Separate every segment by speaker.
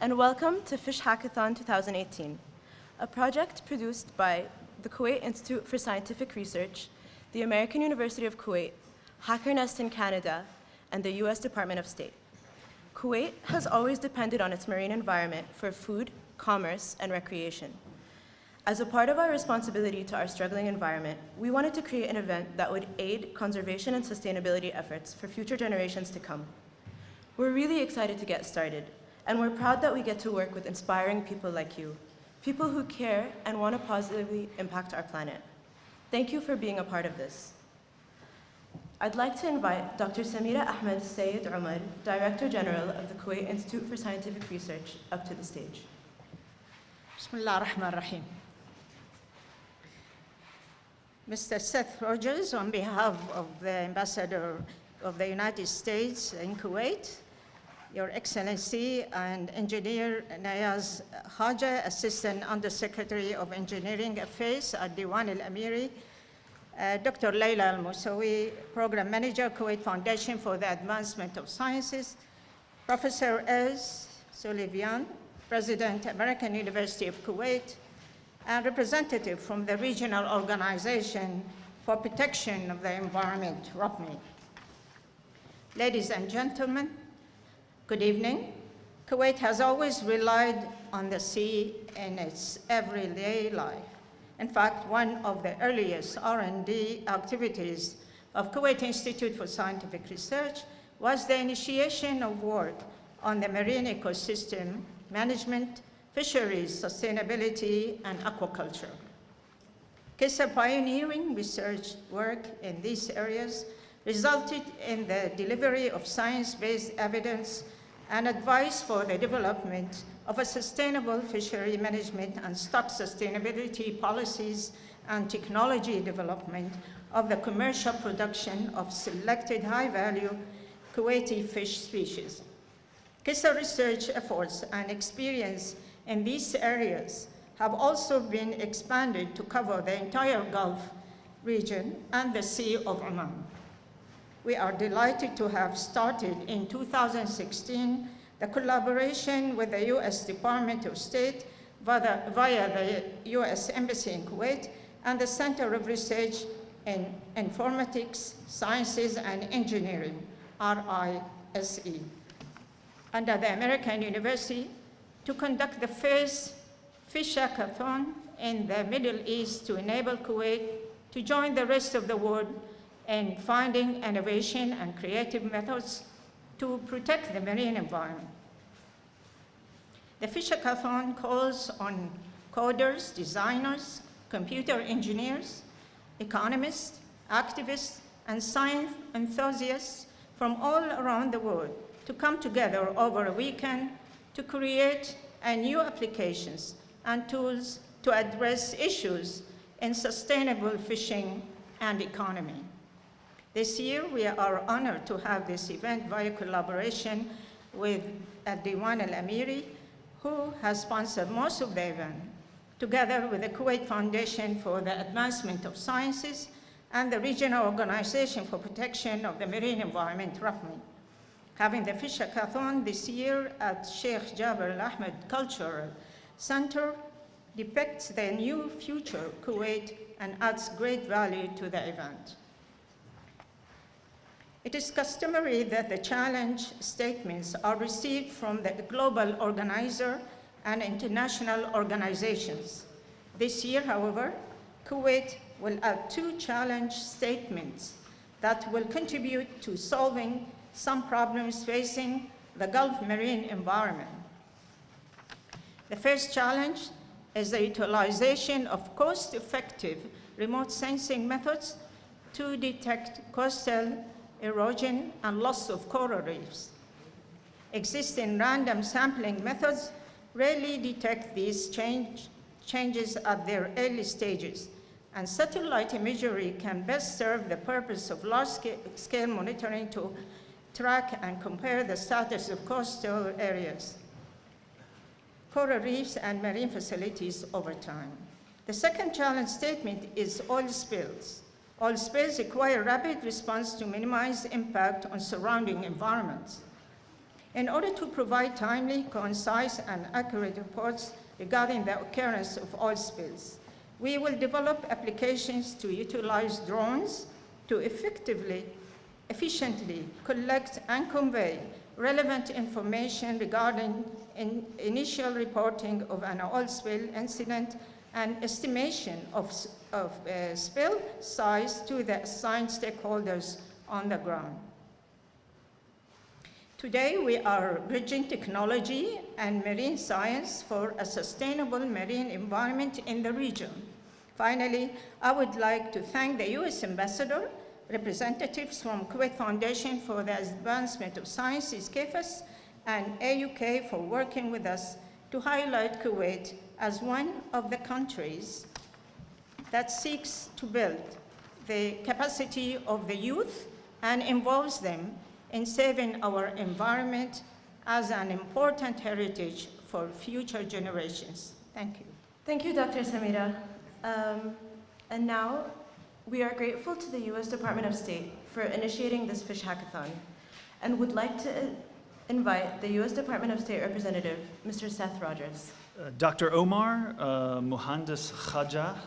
Speaker 1: and welcome to Fish Hackathon 2018, a project produced by the Kuwait Institute for Scientific Research, the American University of Kuwait, Hacker Nest in Canada, and the US Department of State. Kuwait has always depended on its marine environment for food, commerce, and recreation. As a part of our responsibility to our struggling environment, we wanted to create an event that would aid conservation and sustainability efforts for future generations to come. We're really excited to get started, and we're proud that we get to work with inspiring people like you, people who care and want to positively impact our planet. Thank you for being a part of this. I'd like to invite Dr. Samira Ahmed Sayed Umar, Director General of the Kuwait Institute for Scientific Research, up to the stage.
Speaker 2: Bismillah ar-Rahman ar-Rahim. Mr. Seth Rogers, on behalf of the Ambassador of the United States in Kuwait, Your Excellency, and Engineer Nayaz Khaja, Assistant Undersecretary of Engineering Affairs at Diwan al-Amiri, Dr. Layla al-Musawi, Program Manager, Kuwait Foundation for the Advancement of Sciences, Professor Ez Solivian, President, American University of Kuwait, and representative from the Regional Organization for Protection of the Environment, ROPME. Ladies and gentlemen, good evening. Kuwait has always relied on the sea in its everyday life. In fact, one of the earliest R&D activities of Kuwait Institute for Scientific Research was the initiation of work on the marine ecosystem management, fisheries, sustainability, and aquaculture. KISA pioneering research work in these areas resulted in the delivery of science-based evidence and advice for the development of a sustainable fishery management and stock sustainability policies and technology development of the commercial production of selected high-value Kuwaiti fish species. KISA research efforts and experience in these areas have also been expanded to cover the entire Gulf region and the Sea of Oman. We are delighted to have started in 2016 the collaboration with the US Department of State via the US Embassy in Kuwait and the Center of Research in Informatics, Sciences, and Engineering, RISE, under the American University to conduct the first Fish Hackathon in the Middle East to enable Kuwait to join the rest of the world in finding innovation and creative methods to protect the marine environment. The Fish Hackathon calls on coders, designers, computer engineers, economists, activists, and science enthusiasts from all around the world to come together over a weekend to create new applications and tools to address issues in sustainable fishing and economy. This year, we are honored to have this event via collaboration with Diwan al-Amiri, who has sponsored most of the event, together with the Kuwait Foundation for the Advancement of Sciences and the Regional Organization for Protection of the Marine Environment, ROPME. Having the Fish Hackathon this year at Sheikh Jaber Al Ahmed Cultural Center depicts the new future Kuwait and adds great value to the event. It is customary that the challenge statements are received from the global organizer and international organizations. This year, however, Kuwait will add 2 challenge statements that will contribute to solving some problems facing the Gulf marine environment. The first challenge is the utilization of cost-effective remote sensing methods to detect coastal erosion and loss of coral reefs. Existing random sampling methods rarely detect these changes at their early stages, and satellite imagery can best serve the purpose of large-scale monitoring to track and compare the status of coastal areas, coral reefs, and marine facilities over time. The second challenge statement is oil spills. Oil spills require rapid response to minimize impact on surrounding environments. in order to provide timely, concise, and accurate reports regarding the occurrence of oil spills. We will develop applications to utilize drones to efficiently collect and convey relevant information regarding initial reporting of an oil spill incident and estimation of spill size to the assigned stakeholders on the ground. Today, we are bridging technology and marine science for a sustainable marine environment in the region. Finally, I would like to thank the U.S. Ambassador, representatives from Kuwait Foundation for the Advancement of Sciences, KFAS, and AUK for working with us to highlight Kuwait as one of the countries that seeks to build the capacity of the youth and involves them in saving our environment as an important heritage for future generations. Thank you.
Speaker 1: Thank you, Dr. Samira. And now, we are grateful to the U.S. Department of State for initiating this fish hackathon and would like to invite the U.S. Department of State representative, Mr. Seth Rogers.
Speaker 3: Dr. Omar, Muhandis Khaja,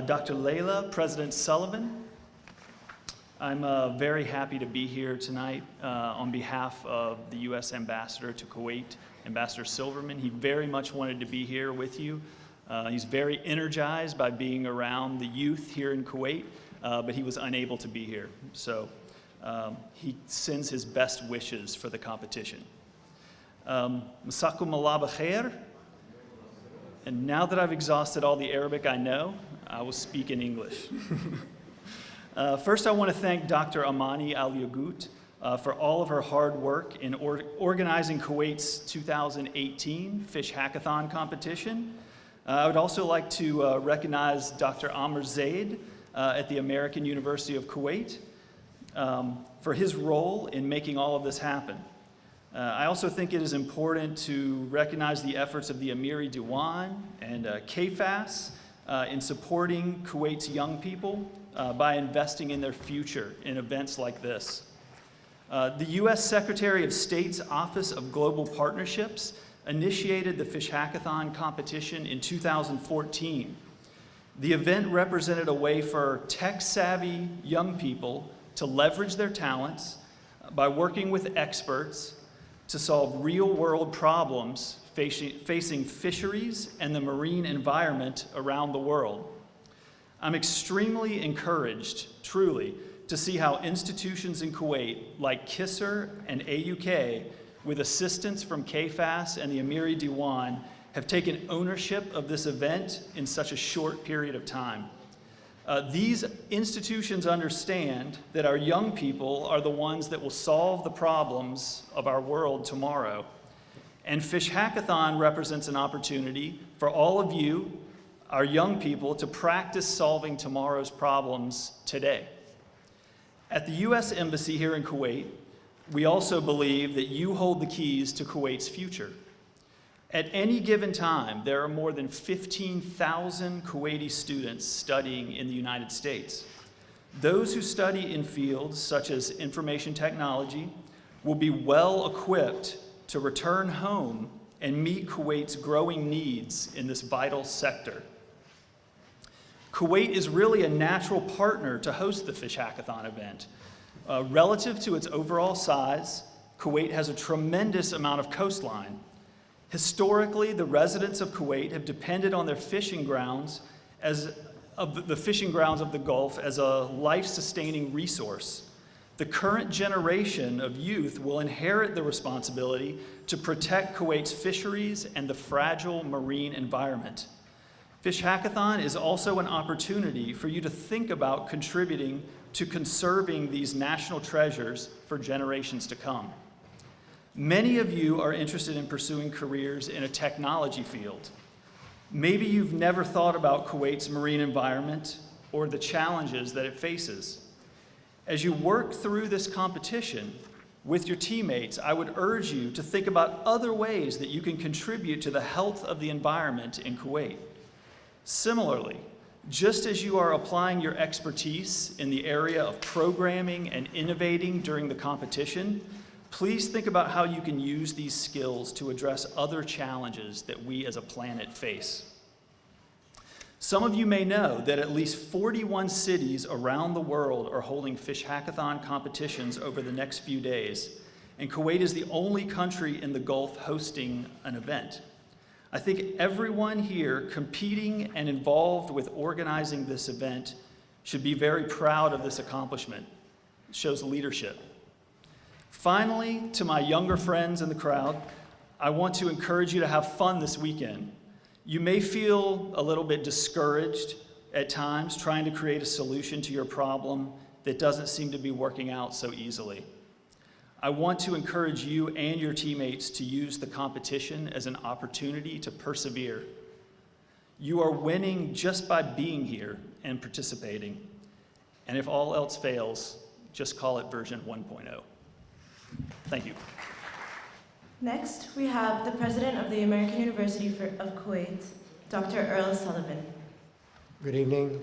Speaker 3: Dr. Layla, President Sullivan. I'm very happy to be here tonight on behalf of the U.S. Ambassador to Kuwait, Ambassador Silverman. He very much wanted to be here with you. He's very energized by being around the youth here in Kuwait, but he was unable to be here. So he sends his best wishes for the competition. Masakum Allah b'khair. And now that I've exhausted all the Arabic I know, I will speak in English. First, I want to thank Dr. Amani Al-Yagut for all of her hard work in organizing Kuwait's 2018 Fish Hackathon competition. I would also like to recognize Dr. Amr Zaid at the American University of Kuwait for his role in making all of this happen. I also think it is important to recognize the efforts of the Amiri Diwan and KFAS in supporting Kuwait's young people by investing in their future in events like this. The U.S. Secretary of State's Office of Global Partnerships initiated the Fish Hackathon competition in 2014. The event represented a way for tech-savvy young people to leverage their talents by working with experts to solve real-world problems facing fisheries and the marine environment around the world. I'm extremely encouraged, truly, to see how institutions in Kuwait, like KISR and AUK, with assistance from KFAS and the Amiri Diwan, have taken ownership of this event in such a short period of time. These institutions understand that our young people are the ones that will solve the problems of our world tomorrow. And Fish Hackathon represents an opportunity for all of you, our young people, to practice solving tomorrow's problems today. At the U.S. Embassy here in Kuwait, we also believe that you hold the keys to Kuwait's future. At any given time, there are more than 15,000 Kuwaiti students studying in the United States. Those who study in fields such as information technology will be well equipped to return home and meet Kuwait's growing needs in this vital sector. Kuwait is really a natural partner to host the Fish Hackathon event. Relative to its overall size, Kuwait has a tremendous amount of coastline. Historically, the residents of Kuwait have depended on their fishing grounds of the Gulf as a life-sustaining resource. The current generation of youth will inherit the responsibility to protect Kuwait's fisheries and the fragile marine environment. Fish Hackathon is also an opportunity for you to think about contributing to conserving these national treasures for generations to come. Many of you are interested in pursuing careers in a technology field. Maybe you've never thought about Kuwait's marine environment or the challenges that it faces. As you work through this competition with your teammates, I would urge you to think about other ways that you can contribute to the health of the environment in Kuwait. Similarly, just as you are applying your expertise in the area of programming and innovating during the competition, Please think about how you can use these skills to address other challenges that we as a planet face. Some of you may know that at least 41 cities around the world are holding fish hackathon competitions over the next few days, and Kuwait is the only country in the Gulf hosting an event. I think everyone here competing and involved with organizing this event should be very proud of this accomplishment. It shows leadership. Finally, to my younger friends in the crowd, I want to encourage you to have fun this weekend. You may feel a little bit discouraged at times trying to create a solution to your problem that doesn't seem to be working out so easily. I want to encourage you and your teammates to use the competition as an opportunity to persevere. You are winning just by being here and participating. And if all else fails, just call it version 1.0. Thank you.
Speaker 1: Next, we have the President of the American University of Kuwait, Dr. Earl Sullivan.
Speaker 4: Good evening.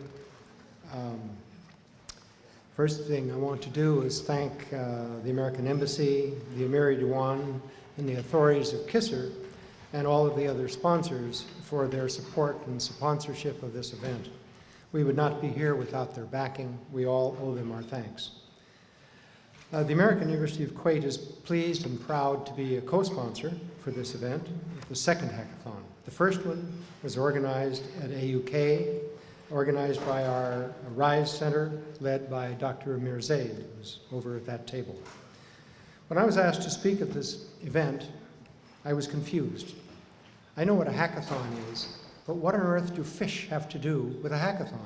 Speaker 4: First thing I want to do is thank the American Embassy, the Amiri Diwan, and the authorities of Kisser, and all of the other sponsors for their support and sponsorship of this event. We would not be here without their backing. We all owe them our thanks. The American University of Kuwait is pleased and proud to be a co-sponsor for this event, the second hackathon. The first one was organized at AUK, organized by our RISE Center, led by Dr. Amir Zaid, who's over at that table. When I was asked to speak at this event, I was confused. I know what a hackathon is, but what on earth do fish have to do with a hackathon?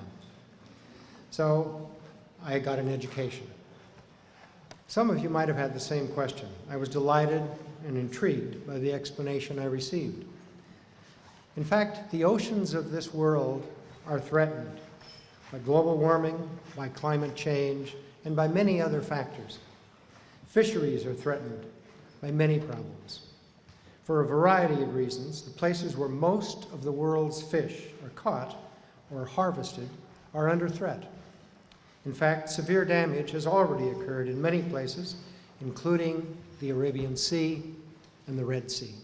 Speaker 4: So I got an education. Some of you might have had the same question. I was delighted and intrigued by the explanation I received. In fact, the oceans of this world are threatened by global warming, by climate change, and by many other factors. Fisheries are threatened by many problems. For a variety of reasons, the places where most of the world's fish are caught or harvested are under threat. In fact, severe damage has already occurred in many places, including the Arabian Sea and the Red Sea.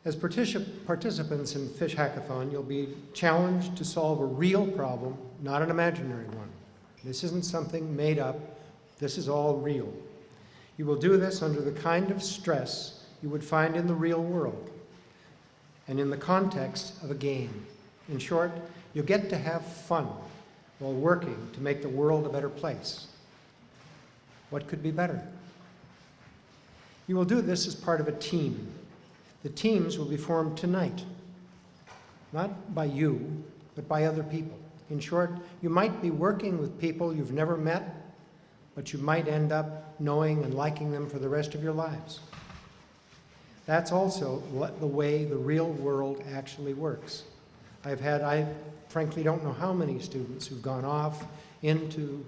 Speaker 4: As participants in Fish Hackathon, you'll be challenged to solve a real problem, not an imaginary one. This isn't something made up. This is all real. You will do this under the kind of stress you would find in the real world and in the context of a game. In short, you'll get to have fun while working to make the world a better place. What could be better? You will do this as part of a team. The teams will be formed tonight, not by you, but by other people. In short, you might be working with people you've never met, but you might end up knowing and liking them for the rest of your lives. That's also the way the real world actually works. I frankly don't know how many students who've gone off into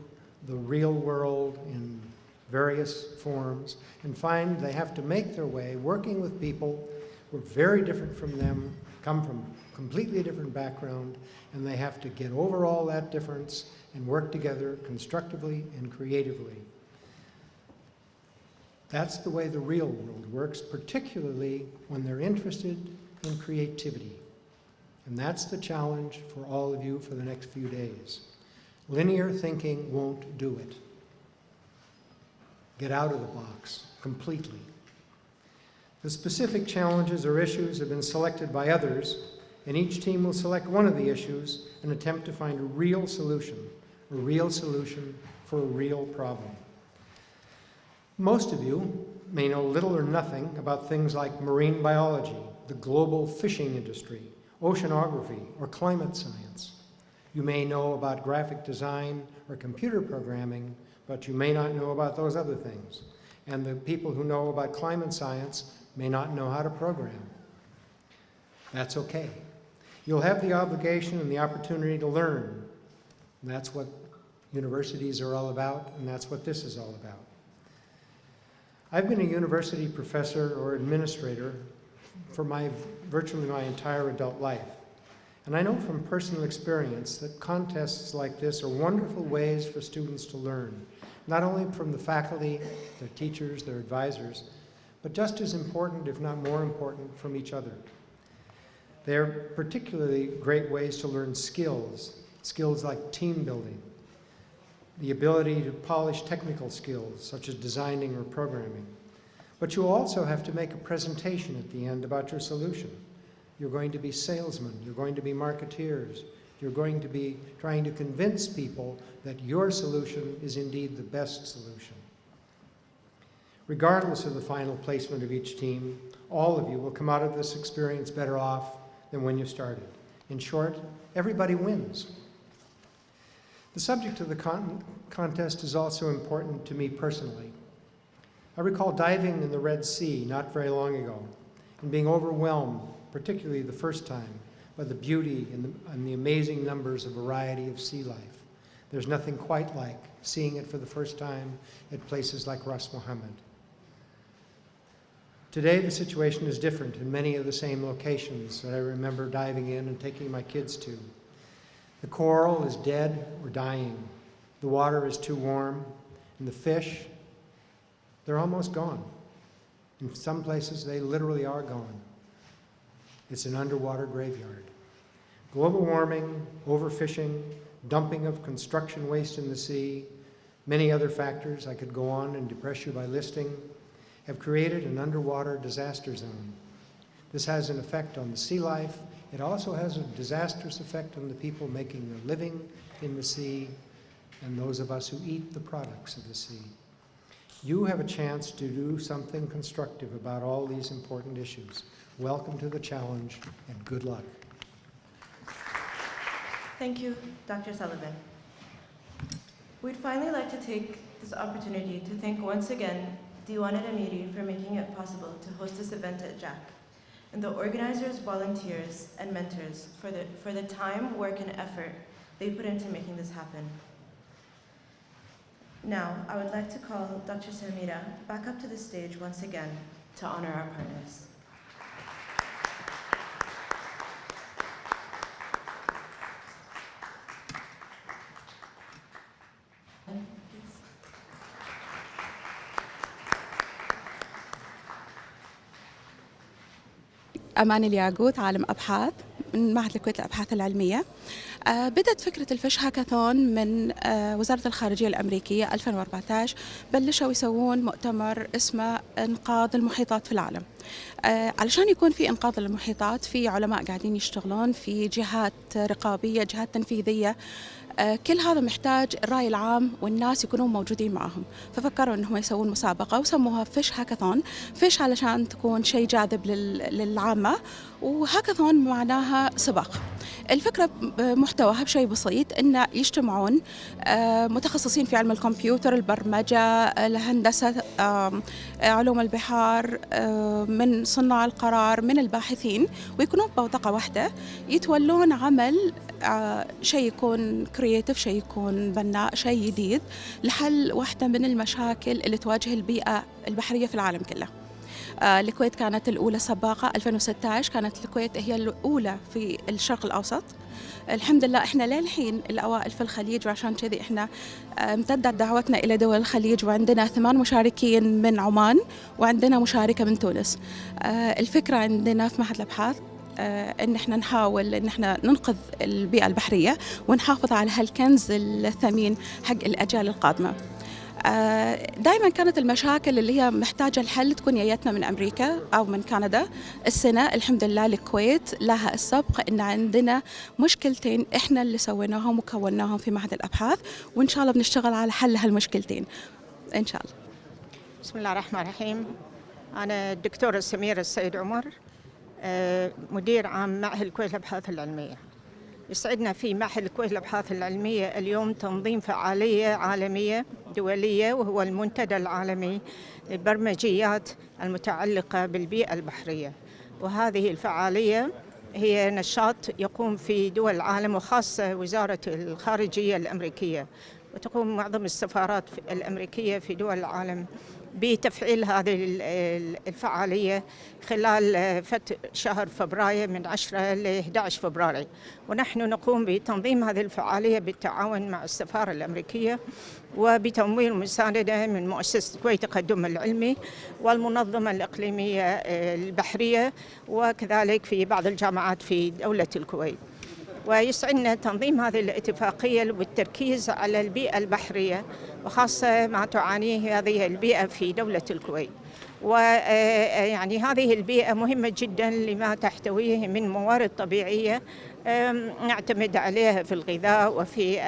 Speaker 4: the real world in various forms and find they have to make their way working with people who are very different from them, come from completely different background, and they have to get over all that difference and work together constructively and creatively. That's the way the real world works, particularly when they're interested in creativity. And that's the challenge for all of you for the next few days. Linear thinking won't do it. Get out of the box completely. The specific challenges or issues have been selected by others, and each team will select one of the issues and attempt to find a real solution for a real problem. Most of you may know little or nothing about things like marine biology, the global fishing industry, oceanography, or climate science. You may know about graphic design or computer programming, but you may not know about those other things. And the people who know about climate science may not know how to program. That's okay. You'll have the obligation and the opportunity to learn. And that's what universities are all about, and that's what this is all about. I've been a university professor or administrator for virtually my entire adult life. And I know from personal experience that contests like this are wonderful ways for students to learn, not only from the faculty, their teachers, their advisors, but just as important, if not more important, from each other. They are particularly great ways to learn skills like team building, the ability to polish technical skills such as designing or programming. But you also have to make a presentation at the end about your solution. You're going to be salesmen, you're going to be marketeers, you're going to be trying to convince people that your solution is indeed the best solution. Regardless of the final placement of each team, all of you will come out of this experience better off than when you started. In short, everybody wins. The subject of the contest is also important to me personally. I recall diving in the Red Sea not very long ago and being overwhelmed, particularly the first time, by the beauty and the amazing numbers of variety of sea life. There's nothing quite like seeing it for the first time at places like Ras Mohammed. Today, the situation is different in many of the same locations that I remember diving in and taking my kids to. The coral is dead or dying. The water is too warm, and the fish, they're almost gone. In some places, they literally are gone. It's an underwater graveyard. Global warming, overfishing, dumping of construction waste in the sea, many other factors I could go on and depress you by listing, have created an underwater disaster zone. This has an effect on the sea life. It also has a disastrous effect on the people making their living in the sea and those of us who eat the products of the sea. You have a chance to do something constructive about all these important issues. Welcome to the challenge and good luck.
Speaker 1: Thank you, Dr. Sullivan. We'd finally like to take this opportunity to thank once again Diwan and Amiri for making it possible to host this event at JAC, and the organizers, volunteers, and mentors for the time, work, and effort they put into making this happen. Now, I would like to call Dr. Samira back up to the stage once again to honor our partners.
Speaker 5: أمان الياقوت، عالم أبحاث من معهد الكويت للأبحاث العلمية. بدأت فكرة الفيش هاكاثون من وزارة الخارجية الأمريكية 2014. بلشوا يسوون مؤتمر اسمه إنقاذ المحيطات في العالم. علشان يكون في إنقاذ المحيطات، في علماء قاعدين يشتغلون، في جهات رقابية، جهات تنفيذية. كل هذا محتاج الرأي العام والناس يكونون موجودين معهم، ففكروا أنهم يسوون مسابقة وسموها فيش هاكاثون. فيش علشان تكون شيء جاذب للعامة، وهاكاثون معناها سباق. الفكرة محتواها بشيء بسيط، إن يجتمعون متخصصين في علم الكمبيوتر، البرمجة، الهندسة، علوم البحار، من صناع القرار، من الباحثين، ويكونون بوتقة واحدة يتولون عمل شيء يكون كرياتيف، شيء يكون بناء، شيء جديد لحل واحدة من المشاكل اللي تواجه البيئة البحرية في العالم كله. الكويت كانت الأولى سباقة 2016، كانت الكويت هي الأولى في الشرق الأوسط. الحمد لله إحنا للحين الأوائل في الخليج، وعشان كذي إحنا امتدت دعوتنا إلى دول الخليج، وعندنا 8 مشاركين من عمان، وعندنا مشاركة من تونس. الفكرة عندنا في معهد الأبحاث إن إحنا نحاول إن إحنا ننقذ البيئة البحرية ونحافظ على هالكنز الثمين حق الأجيال القادمة. دائما كانت المشاكل اللي هي محتاجة الحل تكون جايتنا من أمريكا أو من كندا. السنة الحمد لله الكويت لها السبق إن عندنا مشكلتين إحنا اللي سويناهم وكوناهم في معهد الأبحاث، وإن شاء الله بنشتغل على حل هالمشكلتين إن شاء الله.
Speaker 2: بسم الله الرحمن الرحيم. أنا الدكتورة سميرة السيد عمر، مدير عام معهد الكويت للأبحاث العلمية. يسعدنا في معهد الكويت للأبحاث العلمية اليوم تنظيم فعالية عالمية دولية، وهو المنتدى العالمي للبرمجيات المتعلقة بالبيئة البحرية. وهذه الفعالية هي نشاط يقوم في دول العالم، وخاصة وزارة الخارجية الأمريكية، وتقوم معظم السفارات الأمريكية في دول العالم بتفعيل هذه الفعالية خلال شهر فبراير من 10 ل 11 فبراير. ونحن نقوم بتنظيم هذه الفعالية بالتعاون مع السفارة الأمريكية وبتمويل مساندة من مؤسسة الكويت التقدم العلمي والمنظمة الإقليمية البحرية، وكذلك في بعض الجامعات في دولة الكويت. ويسعدنا تنظيم هذه الاتفاقية بالتركيز على البيئة البحرية، وخاصة ما تعانيه هذه البيئة في دولة الكويت. ويعني هذه البيئة مهمة جدا لما تحتويه من موارد طبيعية نعتمد عليها في الغذاء وفي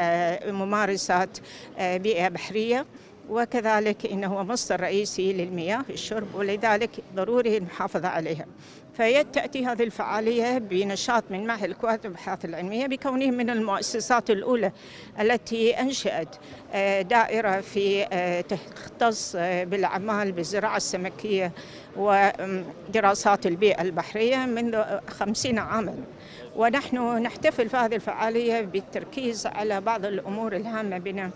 Speaker 2: ممارسات بيئة بحرية، وكذلك إنه مصدر رئيسي للمياه في الشرب، ولذلك ضروري المحافظة عليها. فتأتي هذه الفعالية بنشاط من معهد الكويت للأبحاث العلمية بكونه من المؤسسات الأولى التي أنشأت دائرة في تختص بالأعمال بالزراعة السمكية ودراسات البيئة البحرية منذ 50 عاماً. ونحن نحتفل في هذه الفعالية بالتركيز على بعض الأمور الهامة بنا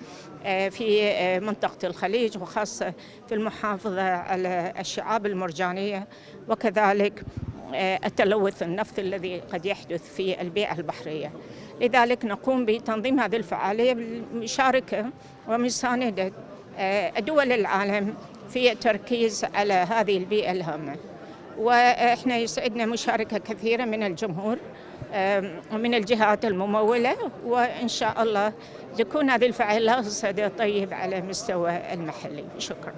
Speaker 2: في منطقة الخليج، وخاصة في المحافظة على الشعاب المرجانية، وكذلك التلوث النفطي الذي قد يحدث في البيئة البحرية. لذلك نقوم بتنظيم هذه الفعالية بالمشاركة ومساندة دول العالم في التركيز على هذه البيئة الهامة. وإحنا يسعدنا مشاركة كثيرة من الجمهور ومن الجهات الممولة، وإن شاء الله تكون هذه الفعالية صدى طيب على مستوى المحلي. شكرا.